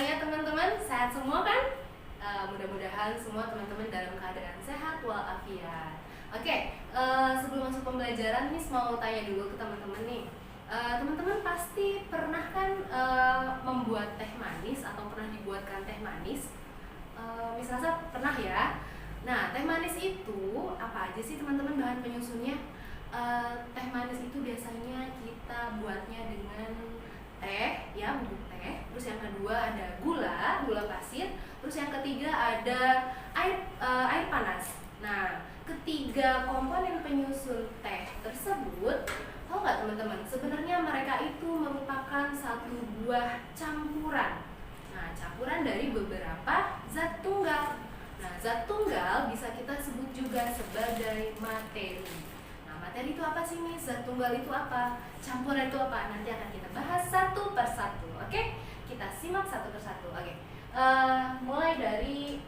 ya teman-teman? Sehat semua kan? Mudah-mudahan semua teman-teman dalam keadaan sehat walafiat. Oke, sebelum masuk pembelajaran, Miss mau tanya dulu ke teman-teman nih. Teman-teman pasti pernah kan membuat teh manis atau pernah dibuatkan teh manis? Miss rasa pernah ya. Nah, teh manis itu apa aja sih teman-teman bahan penyusunnya? Teh manis itu biasanya kita buatnya dengan teh, ya, bubuk teh. Terus yang kedua ada gula pasir. Terus yang ketiga ada air panas. Nah, ketiga komponen penyusun teh tersebut, tahu nggak teman-teman? Sebenarnya mereka itu merupakan satu buah campuran. Nah, campuran dari beberapa zat tunggal. Nah, zat tunggal bisa kita sebut juga sebagai materi. Materi itu apa sih, Miss? Zat tunggal itu apa? Campuran itu apa? Nanti akan kita bahas satu persatu. Oke? Kita simak satu persatu. Oke. Mulai dari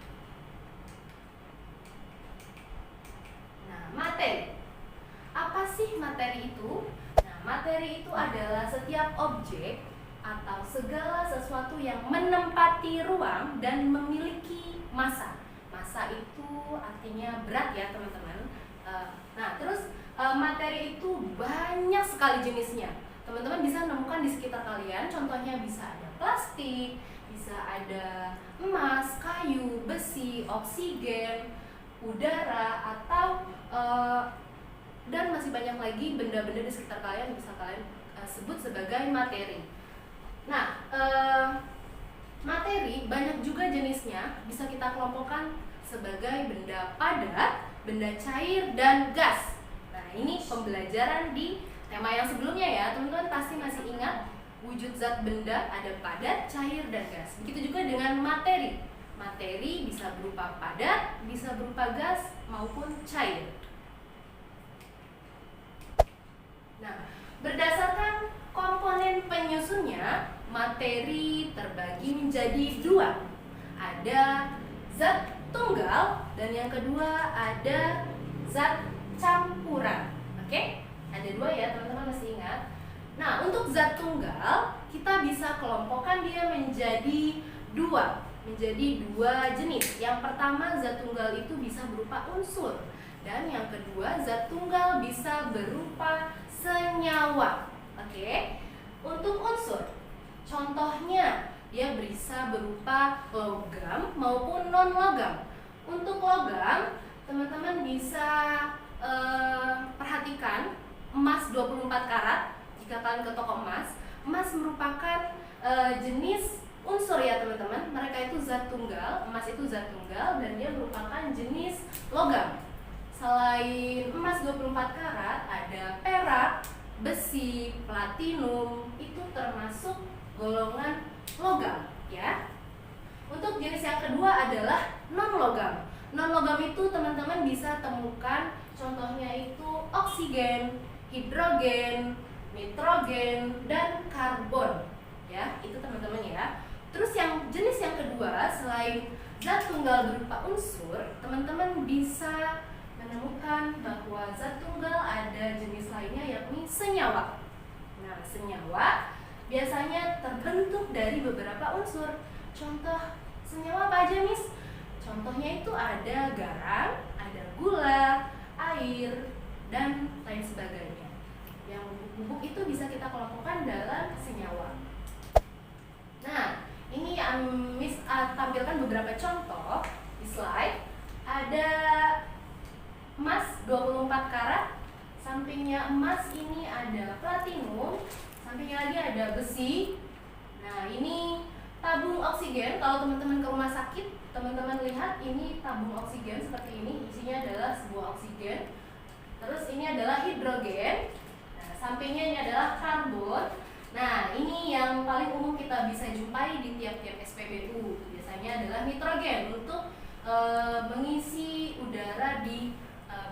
materi. Apa sih materi itu? Nah, materi itu adalah setiap objek atau segala sesuatu yang menempati ruang dan memiliki massa. Massa itu artinya berat ya, teman-teman. Terus materi itu banyak sekali jenisnya. Teman-teman bisa nemukan di sekitar kalian. Contohnya bisa ada plastik, bisa ada emas, kayu, besi, oksigen, udara, atau dan masih banyak lagi benda-benda di sekitar kalian bisa kalian sebut sebagai materi. Nah, materi banyak juga jenisnya. Bisa kita kelompokkan sebagai benda padat, benda cair, dan gas. Nah, ini pembelajaran di tema yang sebelumnya ya. Teman-teman pasti masih ingat wujud zat benda ada padat, cair, dan gas. Begitu juga dengan materi. Materi bisa berupa padat, bisa berupa gas, maupun cair. Nah, berdasarkan komponen penyusunnya, materi terbagi menjadi dua. Ada zat tunggal dan yang kedua ada zat campuran. Oke? Ada dua ya, teman-teman masih ingat. Nah, untuk zat tunggal kita bisa kelompokkan dia menjadi dua jenis. Yang pertama, zat tunggal itu bisa berupa unsur, dan yang kedua, zat tunggal bisa berupa senyawa. Oke? Untuk unsur, contohnya dia bisa berupa logam maupun non-logam. Untuk logam, teman-teman bisa perhatikan emas 24 karat. Jika kalian ke toko emas, emas merupakan jenis unsur ya teman-teman. Mereka itu zat tunggal, emas itu zat tunggal, dan dia merupakan jenis logam. Selain emas 24 karat, ada perak, besi, platinum, itu termasuk golongan logam ya. Untuk jenis yang kedua adalah non-logam. Non-logam itu teman-teman bisa temukan contohnya itu oksigen, hidrogen, nitrogen, dan karbon ya. Itu teman-teman ya. Terus yang jenis yang kedua, selain zat tunggal berupa unsur, teman-teman bisa menemukan bahwa zat tunggal ada jenis lainnya yakni senyawa. Nah, senyawa biasanya terbentuk dari beberapa unsur. Contoh senyawa apa aja, Miss? Contohnya itu ada garam, ada gula, air, dan lain sebagainya. Yang bubuk itu bisa kita kelompokkan dalam senyawa. Nah, ini yang Miss tampilkan beberapa contoh di slide. Ada emas 24 karat, sampingnya emas ini ada platinum, sampingnya lagi ada besi. Nah, ini tabung oksigen. Kalau teman-teman ke rumah sakit, teman-teman lihat ini tabung oksigen seperti ini. Isinya adalah sebuah oksigen. Terus ini adalah hidrogen. Nah, sampingnya ini adalah karbon. Nah, ini yang paling umum kita bisa jumpai di tiap-tiap SPBU. Biasanya adalah nitrogen untuk mengisi udara di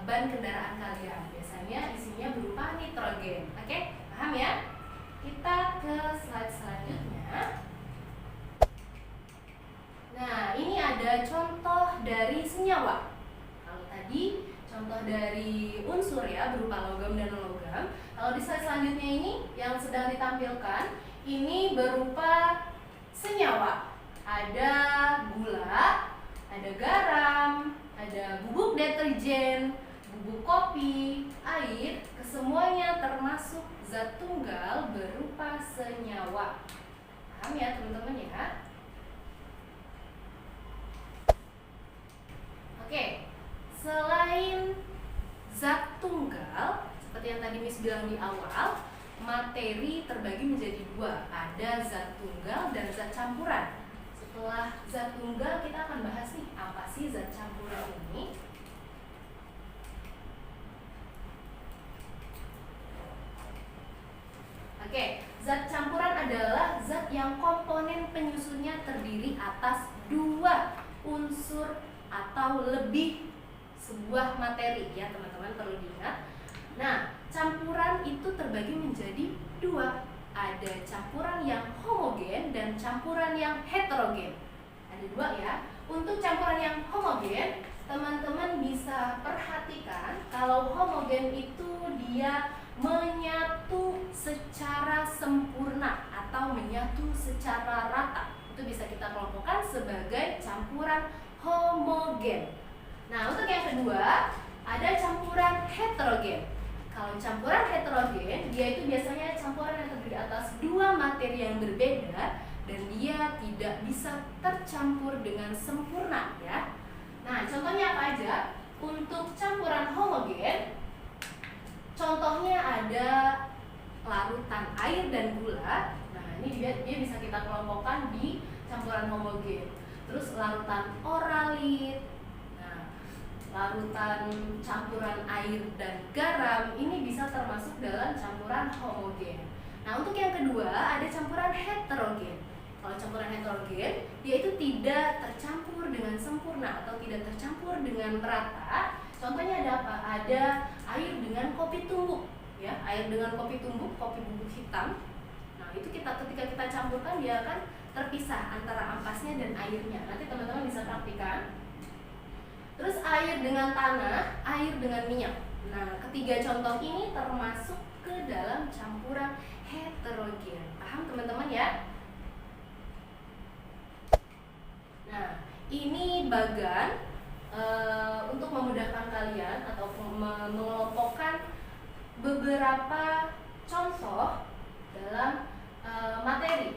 ban kendaraan kalian. Biasanya isinya berupa nitrogen. Oke, paham ya? Kita ke slide selanjutnya. Nah, ini ada contoh dari senyawa. Kalau tadi contoh dari unsur ya, berupa logam dan non-logam. Kalau di slide selanjutnya ini yang sedang ditampilkan, ini berupa senyawa. senyawa. Paham ya teman-teman ya? Oke, selain zat tunggal, seperti yang tadi Miss bilang di awal, materi terbagi menjadi dua, ada zat tunggal dan zat campuran. Setelah zat tunggal, kita akan bahas nih, apa sih zat campuran ini? Oke, zat campuran adalah zat yang komponen penyusunnya terdiri atas dua unsur atau lebih sebuah materi, ya teman-teman perlu diingat. Nah, campuran itu terbagi menjadi dua. Ada campuran yang homogen dan campuran yang heterogen. Ada dua ya. Untuk campuran yang homogen, teman-teman bisa perhatikan kalau homogen itu dia menyatu secara sempurna atau menyatu secara rata. Itu bisa kita kelompokkan sebagai campuran homogen. Nah, untuk yang kedua, ada campuran heterogen. Kalau campuran heterogen, dia itu biasanya campuran yang terdiri atas dua materi yang berbeda dan dia tidak bisa tercampur dengan sempurna ya. Nah, contohnya apa aja? Untuk campuran homogen, contohnya ada larutan air dan gula. Nah, ini dia bisa kita kelompokkan di campuran homogen. Terus larutan oralit, larutan campuran air dan garam ini bisa termasuk dalam campuran homogen. Nah, untuk yang kedua ada campuran heterogen. Kalau campuran heterogen, dia itu tidak tercampur dengan sempurna atau tidak tercampur dengan merata. Contohnya ada apa? Ada air dengan kopi tumbuk, ya, air dengan kopi tumbuk, kopi bubuk hitam. Nah, itu ketika kita campurkan dia akan terpisah antara ampasnya dan airnya. Nanti teman-teman bisa praktikan. Terus air dengan tanah, air dengan minyak. Nah, ketiga contoh ini termasuk ke dalam campuran heterogen. Paham teman-teman ya? Nah, ini bagan untuk memudahkan kalian atau mengelompokkan beberapa contoh dalam materi.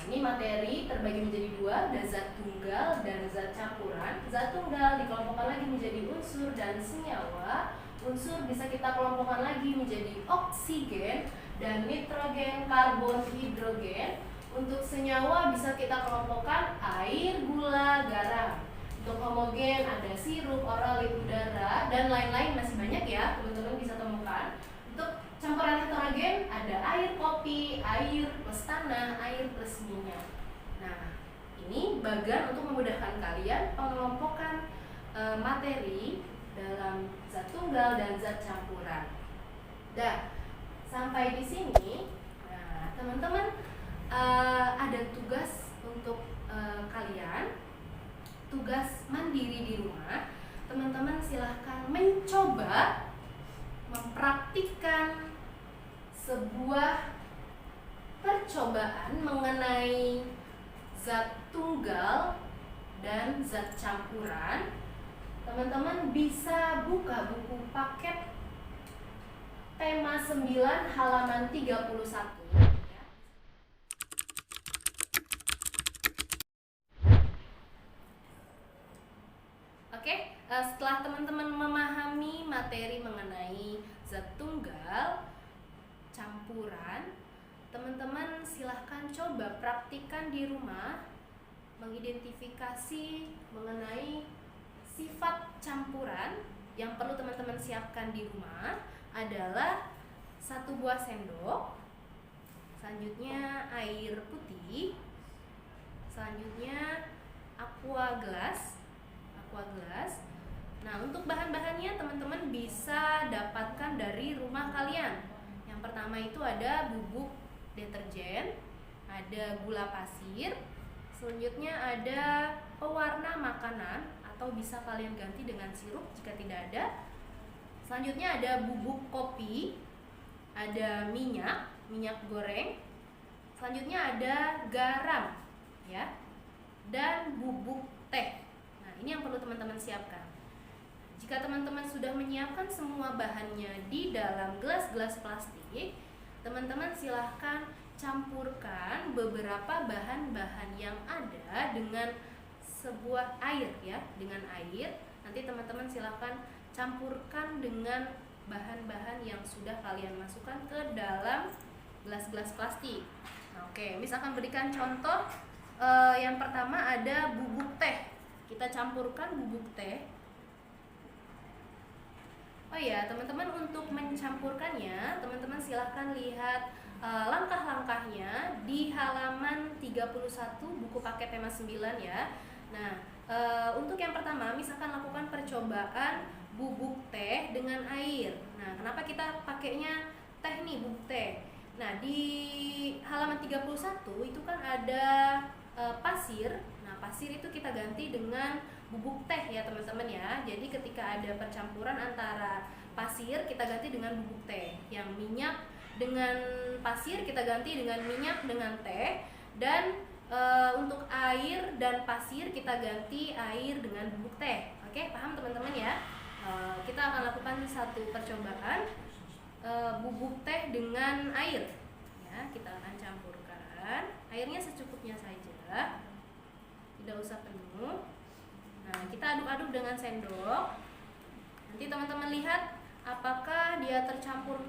Ini materi terbagi menjadi dua, ada zat tunggal dan zat campuran. Zat tunggal dikelompokkan lagi menjadi unsur dan senyawa. Unsur bisa kita kelompokkan lagi menjadi oksigen dan nitrogen, karbon, hidrogen. Untuk senyawa bisa kita kelompokkan air, gula, garam. Untuk homogen ada sirup, oralit, udara, dan lain-lain masih banyak ya, teman-teman bisa temukan. Untuk campuran heterogen ada air kopi, air plus tanah, air plus minyak. Nah, ini bagan untuk memudahkan kalian pengelompokan materi dalam zat tunggal dan zat campuran. Dah, sampai di sini, nah teman-teman ada tugas untuk kalian, tugas mandiri di rumah. Teman-teman silahkan mencoba mempraktikkan sebuah percobaan mengenai zat tunggal dan zat campuran. Teman-teman bisa buka buku paket tema 9 halaman 31. Oke, setelah teman-teman memahami materi mengenai zat tunggal, campuran, teman-teman silahkan coba praktikkan di rumah, mengidentifikasi mengenai sifat campuran. Yang perlu teman-teman siapkan di rumah adalah 1 buah sendok, selanjutnya air putih, selanjutnya aqua gelas. Nah, untuk bahan-bahannya teman-teman bisa dapatkan dari rumah kalian. Yang pertama itu ada bubuk deterjen, ada gula pasir, selanjutnya ada pewarna makanan atau bisa kalian ganti dengan sirup jika tidak ada. Selanjutnya ada bubuk kopi, ada minyak goreng. Selanjutnya ada garam, ya, dan bubuk teh. Nah, ini yang perlu teman-teman siapkan. Jika teman-teman sudah menyiapkan semua bahannya di dalam gelas-gelas plastik, teman-teman silahkan campurkan beberapa bahan-bahan yang ada dengan sebuah air ya, dengan air. Nanti teman-teman silakan campurkan dengan bahan-bahan yang sudah kalian masukkan ke dalam gelas-gelas plastik. Nah, oke, misalkan berikan contoh yang pertama ada bubuk teh. Kita campurkan bubuk teh. Oh ya, teman-teman, untuk mencampurkannya, teman-teman silahkan lihat langkah-langkahnya di halaman 31 buku paket tema 9 ya. Nah, untuk yang pertama, misalkan lakukan percobaan bubuk teh dengan air. Nah, kenapa kita pakainya teh nih, bubuk teh? Nah, di halaman 31 itu kan ada pasir. Nah, pasir itu kita ganti dengan bubuk teh ya teman-teman ya. Jadi ketika ada percampuran antara pasir, kita ganti dengan bubuk teh. Yang minyak dengan pasir kita ganti dengan minyak dengan teh. Dan untuk air dan pasir kita ganti air dengan bubuk teh. Oke, paham teman-teman ya? Kita akan lakukan satu percobaan bubuk teh dengan air ya. Kita akan campurkan airnya secukupnya saja, tidak usah penuh. Nah, kita aduk-aduk dengan sendok. Nanti teman-teman lihat apakah dia tercampur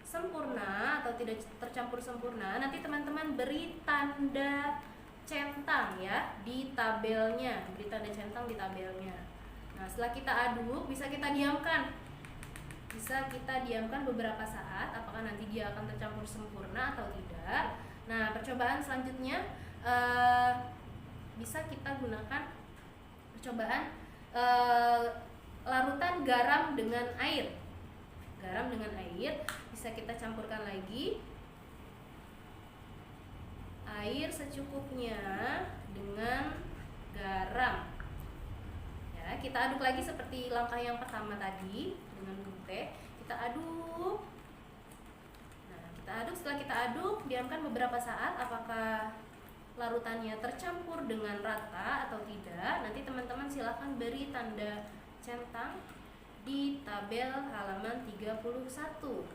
sempurna atau tidak tercampur sempurna. Nanti teman-teman beri tanda centang ya di tabelnya, beri tanda centang di tabelnya. Nah, setelah kita aduk, bisa kita diamkan. Bisa kita diamkan beberapa saat, apakah nanti dia akan tercampur sempurna atau tidak. Nah, percobaan selanjutnya bisa kita gunakan percobaan larutan garam dengan air. Garam dengan air bisa kita campurkan lagi. Air secukupnya dengan garam. Ya, kita aduk lagi seperti langkah yang pertama tadi dengan bubuk teh. Kita aduk. Nah, kita aduk. Setelah kita aduk, diamkan beberapa saat. Apakah larutannya tercampur dengan rata atau tidak? Nanti teman-teman silakan beri tanda centang di tabel halaman 31.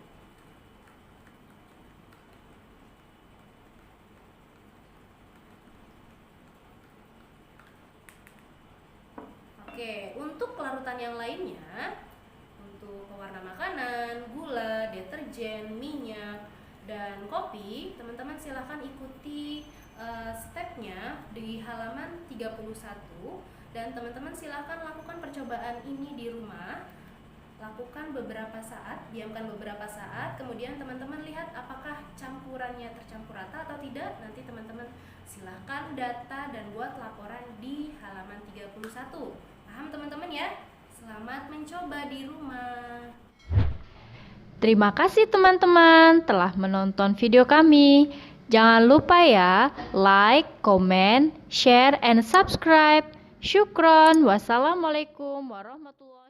Oke, untuk larutan yang lainnya, untuk pewarna makanan, gula, deterjen, minyak, dan kopi, teman-teman silahkan ikuti stepnya di halaman 31. Dan teman-teman silahkan lakukan percobaan ini di rumah. Lakukan beberapa saat, diamkan beberapa saat, kemudian teman-teman lihat apakah campurannya tercampur rata atau tidak. Nanti teman-teman silahkan data dan buat laporan di halaman 31. Paham teman-teman ya? Selamat mencoba di rumah. Terima kasih teman-teman telah menonton video kami. Jangan lupa ya, like, comment, share, and subscribe. Syukron. Wassalamualaikum warahmatullahi wabarakatuh.